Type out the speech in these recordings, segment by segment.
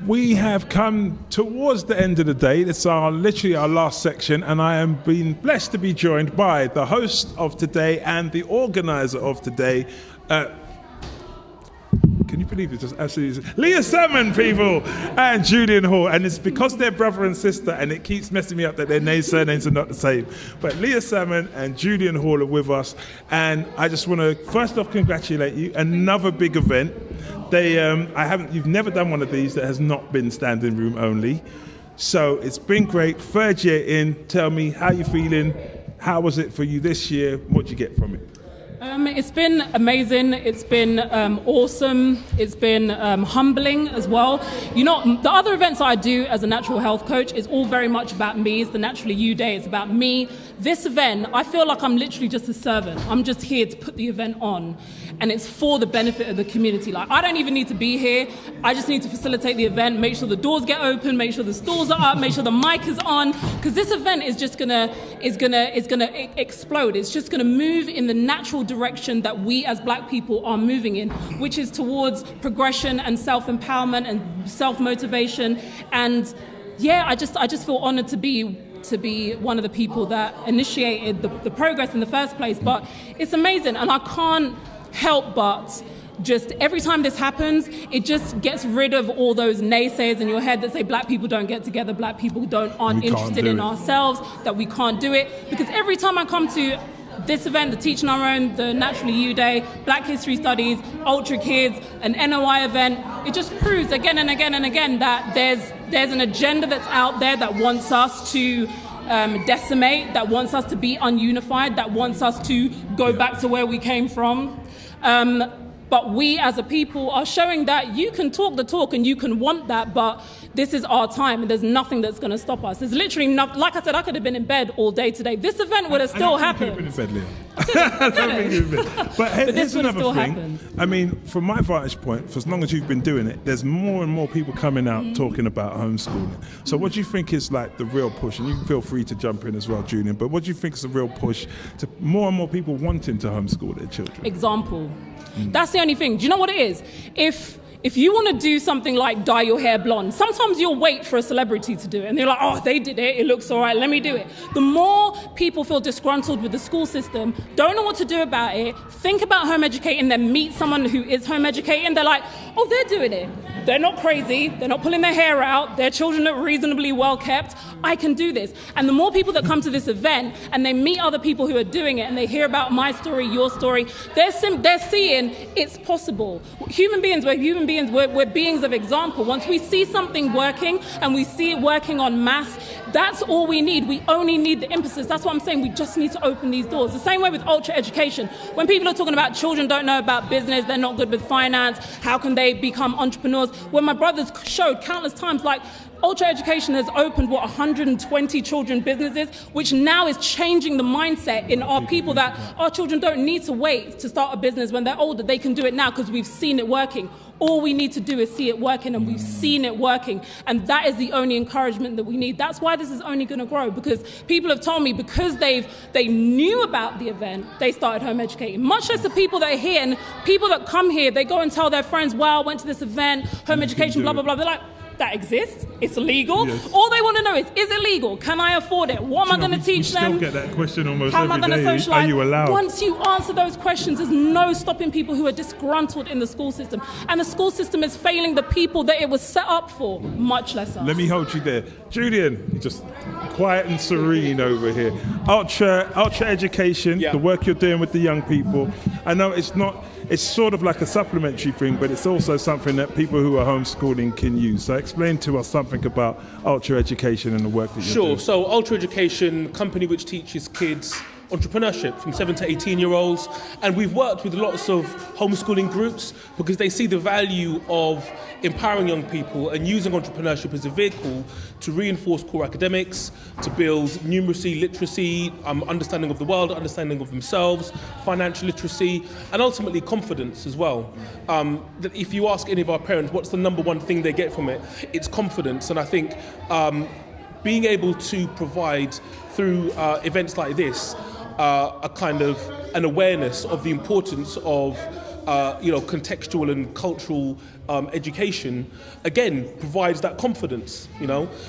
We have come towards the end of the day. It's literally our last section, and I am being blessed to be joined by the host of today and the organizer of today. Can you believe it? Just absolutely Leah Salmon, people, and Julian Hall. And it's because they're brother and sister, and it keeps messing me up that their surnames are not the same. But Leah Salmon and Julian Hall are with us, and I just want to first off congratulate you. Another big event. You've never done one of these that has not been standing room only. So it's been great. Third year in. Tell me, how you feeling? How was it for you this year? What did you get from it? It's been amazing. It's been awesome. It's been humbling as well. You know, the other events I do as a natural health coach is all very much about me. It's the Naturally You Day. It's about me. This event, I feel like I'm literally just a servant. I'm just here to put the event on, and it's for the benefit of the community. Like, I don't even need to be here. I just need to facilitate the event, make sure the doors get open, make sure the stalls are up, make sure the mic is on, because this event is just gonna explode. It's just gonna move in the natural direction that we as Black people are moving in, which is towards progression and self-empowerment and self-motivation. And yeah, I just feel honored to be one of the people that initiated the progress in the first place. But it's amazing, and I can't help but just every time this happens, it just gets rid of all those naysayers in your head that say Black people don't get together, Black people aren't interested in ourselves, that we can't do it. Because every time I come to this event, the Teaching Our Own, the Naturally You Day, Black History Studies, Ultra Kids, an NOI event, it just proves again and again and again that there's an agenda that's out there that wants us to decimate, that wants us to be ununified, that wants us to go back to where we came from. But we as a people are showing that you can talk the talk and you can want that, but this is our time and there's nothing that's going to stop us. There's literally nothing. Like I said, I could have been in bed all day today. This event would have still happened. You could have been in bed, Leah. But here's another thing. I mean, from my vantage point, for as long as you've been doing it, there's more and more people coming out talking about homeschooling. So what do you think is like the real push? And you can feel free to jump in as well, Julian, but what do you think is the real push to more and more people wanting to homeschool their children? Example. That's the only thing. Do you know what it is? If you want to do something like dye your hair blonde, sometimes you'll wait for a celebrity to do it. And they're like, oh, they did it. It looks all right. Let me do it. The more people feel disgruntled with the school system, don't know what to do about it, think about home educating, then meet someone who is home educating. They're like, oh, they're doing it. They're not crazy. They're not pulling their hair out. Their children are reasonably well kept. I can do this. And the more people that come to this event and they meet other people who are doing it and they hear about my story, your story, they're seeing it's possible. Human beings, we're beings of example. Once we see something working and we see it working en masse, that's all we need. We only need the emphasis. That's what I'm saying. We just need to open these doors. The same way with UltraEducation. When people are talking about children don't know about business, they're not good with finance, how can they become entrepreneurs? When my brothers showed countless times, like, UltraEducation has opened, 120 children businesses, which now is changing the mindset in our people that our children don't need to wait to start a business when they're older. They can do it now because we've seen it working. All we need to do is see it working, and we've seen it working. And that is the only encouragement that we need. That's why this is only going to grow, because people have told me because they knew about the event, they started home educating. Much less the people that are here, and people that come here, they go and tell their friends, wow, I went to this event, home education, blah, blah, blah. They're like, that exists, it's legal. Yes. All they want to know is it legal? Can I afford it? What am I going to teach them? We still get that question almost How am I every going to day. socialize? Are you allowed? Once you answer those questions, there's no stopping people who are disgruntled in the school system. And the school system is failing the people that it was set up for, much less us. Let me hold you there. Julian, you're just quiet and serene over here. UltraEducation, the work you're doing with the young people. I know it's sort of like a supplementary thing, but it's also something that people who are homeschooling can use. So explain to us something about UltraEducation and the work that you're doing. Sure. So UltraEducation, company which teaches kids entrepreneurship from 7 to 18-year-olds. And we've worked with lots of homeschooling groups because they see the value of empowering young people and using entrepreneurship as a vehicle to reinforce core academics, to build numeracy, literacy, understanding of the world, understanding of themselves, financial literacy, and ultimately confidence as well. That if you ask any of our parents what's the number one thing they get from it, it's confidence. And I think being able to provide through events like this a kind of an awareness of the importance of contextual and cultural education, again, provides that confidence,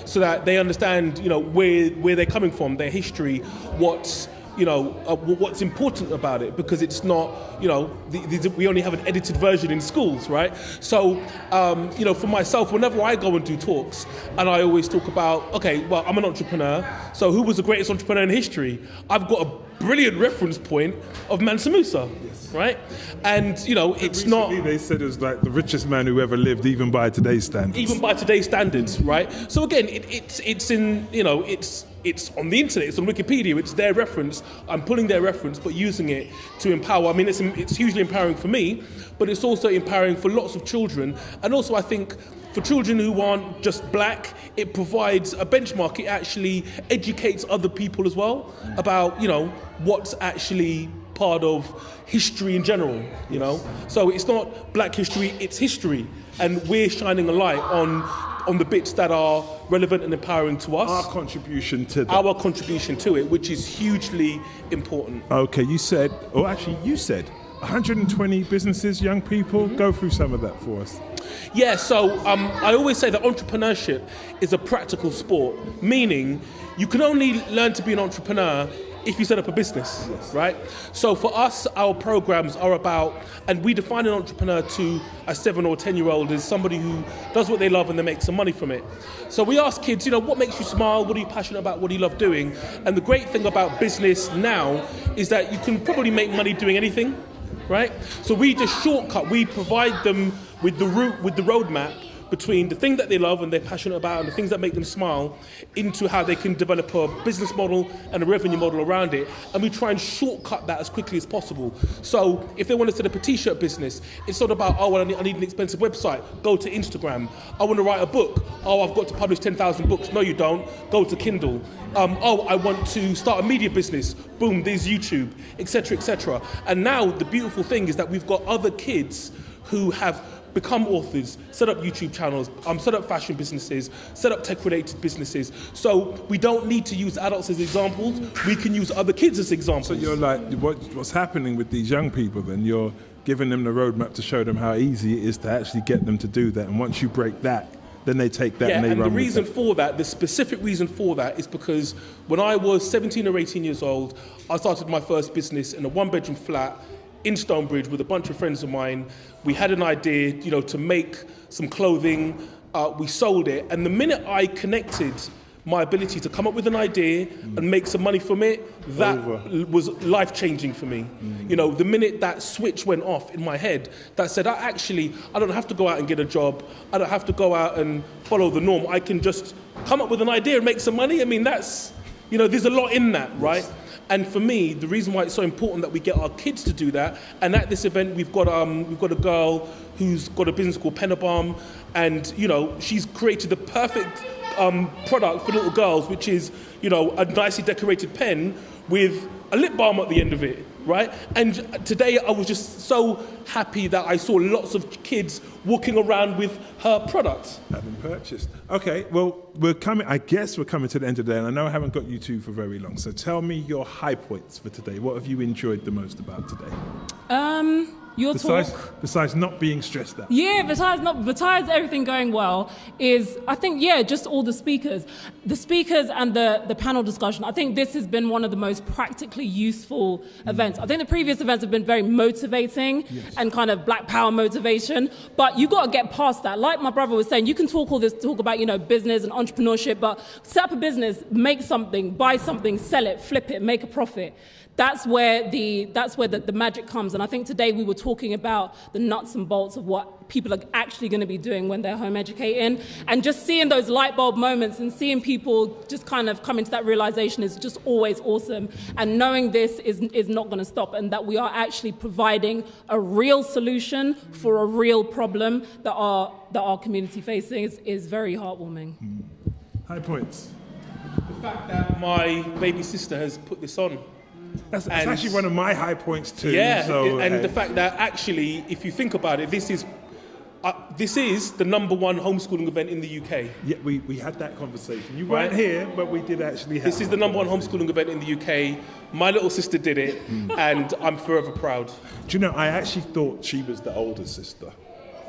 so that they understand, where they're coming from, their history, what's important about it, because it's not, we only have an edited version in schools, right? So, for myself, whenever I go and do talks, and I always talk about, okay, well, I'm an entrepreneur, so who was the greatest entrepreneur in history? I've got a brilliant reference point of Mansa Musa, right? And, it's not... They said it was like the richest man who ever lived, even by today's standards. Even by today's standards, right? So again, it's in, it's on the internet, it's on Wikipedia, it's their reference. I'm pulling their reference, but using it to empower. I mean, it's hugely empowering for me, but it's also empowering for lots of children. And also, I think, for children who aren't just black, it provides a benchmark. It actually educates other people as well about, what's actually part of history in general, So it's not black history, it's history. And we're shining a light on the bits that are relevant and empowering to us. Our contribution to that. Our contribution to it, which is hugely important. Okay, you said 120 businesses, young people. Go through some of that for us. Yeah, so I always say that entrepreneurship is a practical sport, meaning you can only learn to be an entrepreneur if you set up a business, right? So for us, our programs are about, and we define an entrepreneur to a 7 or 10-year-old as somebody who does what they love and they make some money from it. So we ask kids, what makes you smile? What are you passionate about? What do you love doing? And the great thing about business now is that you can probably make money doing anything, right? So we just shortcut, we provide them with the roadmap between the thing that they love and they're passionate about and the things that make them smile into how they can develop a business model and a revenue model around it. And we try and shortcut that as quickly as possible. So if they want to set up a t-shirt business, it's not about, I need an expensive website. Go to Instagram. I want to write a book. I've got to publish 10,000 books. No, you don't. Go to Kindle. I want to start a media business. Boom, there's YouTube, etc., etc. And now the beautiful thing is that we've got other kids who have become authors, set up YouTube channels, set up fashion businesses, set up tech-related businesses. So we don't need to use adults as examples. We can use other kids as examples. So you're like, what's happening with these young people then? You're giving them the roadmap to show them how easy it is to actually get them to do that. And once you break that, then they take that and they run with it. And the reason for that, the specific reason for that is because when I was 17 or 18 years old, I started my first business in a one-bedroom flat in Stonebridge with a bunch of friends of mine. We had an idea, to make some clothing. We sold it. And the minute I connected my ability to come up with an idea and make some money from it, that was life-changing for me. The minute that switch went off in my head, that said, I don't have to go out and get a job. I don't have to go out and follow the norm. I can just come up with an idea and make some money. I mean, that's, there's a lot in that, right? And for me, the reason why it's so important that we get our kids to do that, and at this event we've got a girl who's got a business called Pennabalm, and she's created the perfect product for little girls, which is a nicely decorated pen with a lip balm at the end of it, right? And today I was just so happy that I saw lots of kids walking around with her product. Having purchased. Okay, well, I guess we're coming to the end of the day, and I know I haven't got you two for very long, so tell me your high points for today. What have you enjoyed the most about today? Besides not being stressed out. Yeah, besides everything going well, is I think just all the speakers and the panel discussion. I think this has been one of the most practically useful events. I think the previous events have been very motivating and kind of Black Power motivation, but you got to get past that. Like my brother was saying, you can talk about business and entrepreneurship, but set up a business, make something, buy something, sell it, flip it, make a profit. That's where the magic comes. And I think today we were talking about the nuts and bolts of what people are actually going to be doing when they're home educating. And just seeing those light bulb moments and seeing people just kind of come into that realization is just always awesome. And knowing this is not going to stop, and that we are actually providing a real solution for a real problem that our community facing is very heartwarming. High points. The fact that my baby sister has put this on. That's actually one of my high points too. Yeah, so, the fact that actually, if you think about it, this is This is the #1 homeschooling event in the UK. Yeah, we had that conversation. You weren't here, but we did actually have This is the #1 homeschooling event in the UK. My little sister did it, and I'm forever proud. Do you know, I actually thought she was the older sister.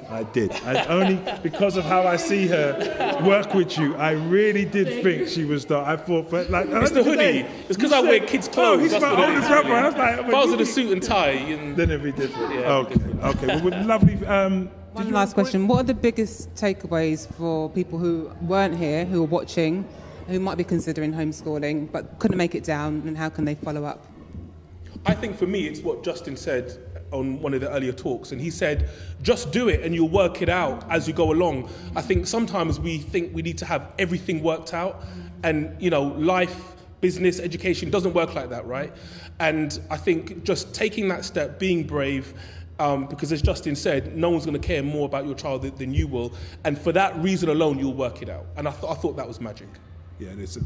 I did. Only because of how I see her work with you, I really did think she was the... I thought, but like... It's the hoodie. It's because I wear kids' clothes. Oh, he's my older brother. I was like... If I was in a suit and tie... Then it'd be different. Yeah. Okay. Well, with lovely... One last question. What are the biggest takeaways for people who weren't here, who are watching, who might be considering homeschooling but couldn't make it down, and how can they follow up? I think for me, it's what Justin said on one of the earlier talks, and he said, just do it and you'll work it out as you go along. I think sometimes we think we need to have everything worked out, and life, business, education doesn't work like that, right? And I think just taking that step, being brave, because as Justin said, no one's going to care more about your child than you will, and for that reason alone, you'll work it out. And I thought that was magic. Yeah, it's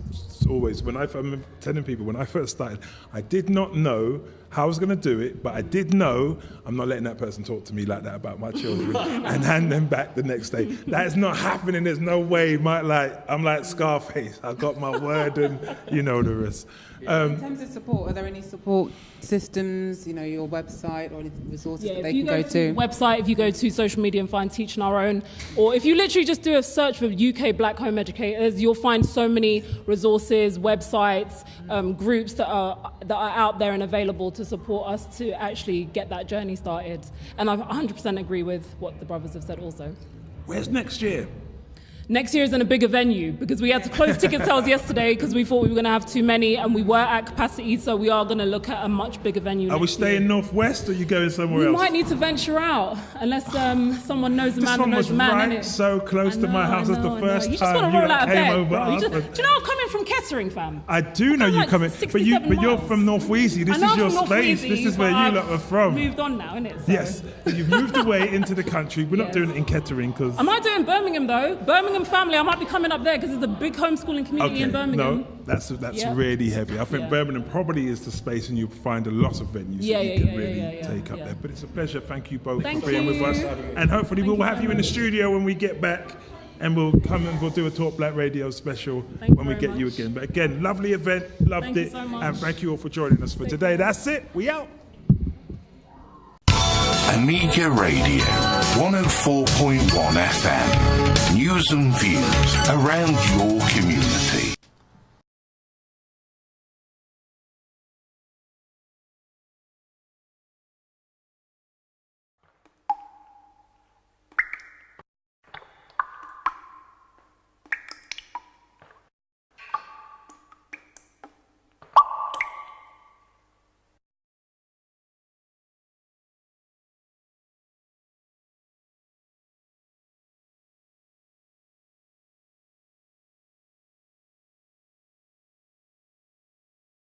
always, I'm telling people, when I first started, I did not know how I was going to do it, but I did know I'm not letting that person talk to me like that about my children and hand them back the next day. That is not happening. There's no way. I'm like Scarface. I've got my word, and you know the rest. In terms of support, are there any support systems, your website or any resources that they can go to? Website, if you go to social media and find Teaching Our Own, or if you literally just do a search for UK Black home educators, you'll find so many resources, websites, groups that are out there and available to support us to actually get that journey started. And I 100% agree with what the brothers have said also. Where's next year? Next year is in a bigger venue, because we had to close ticket sales yesterday because we thought we were going to have too many, and we were at capacity, so we are going to look at a much bigger venue. Are we staying Northwest, or are you going somewhere else? We might need to venture out, unless someone knows the man who knows the man. This one was right so close to my house. That's the first you just time roll out of came bed, over. do you know I'm coming from Kettering, fam? I do know you coming, but you're from North Wheezy. This is your space. This is where you lot are from. Moved on now, innit? So. Yes, you've moved away into the country. We're not doing it in Kettering because. I might do it in Birmingham though. Birmingham family, I might be coming up there because there's a big homeschooling community in Birmingham. No, that's really heavy. I think Birmingham probably is the space, and you'll find a lot of venues that you can really take up there. But it's a pleasure. Thank you both for being with us, and hopefully we'll have you in the studio when we get back. And we'll come and we'll do a Talk Black Radio special when we get you again. But again, lovely event, loved it. And thank you all for joining us for today. That's it. We out. Media Radio 104.1 FM. News and views around your community.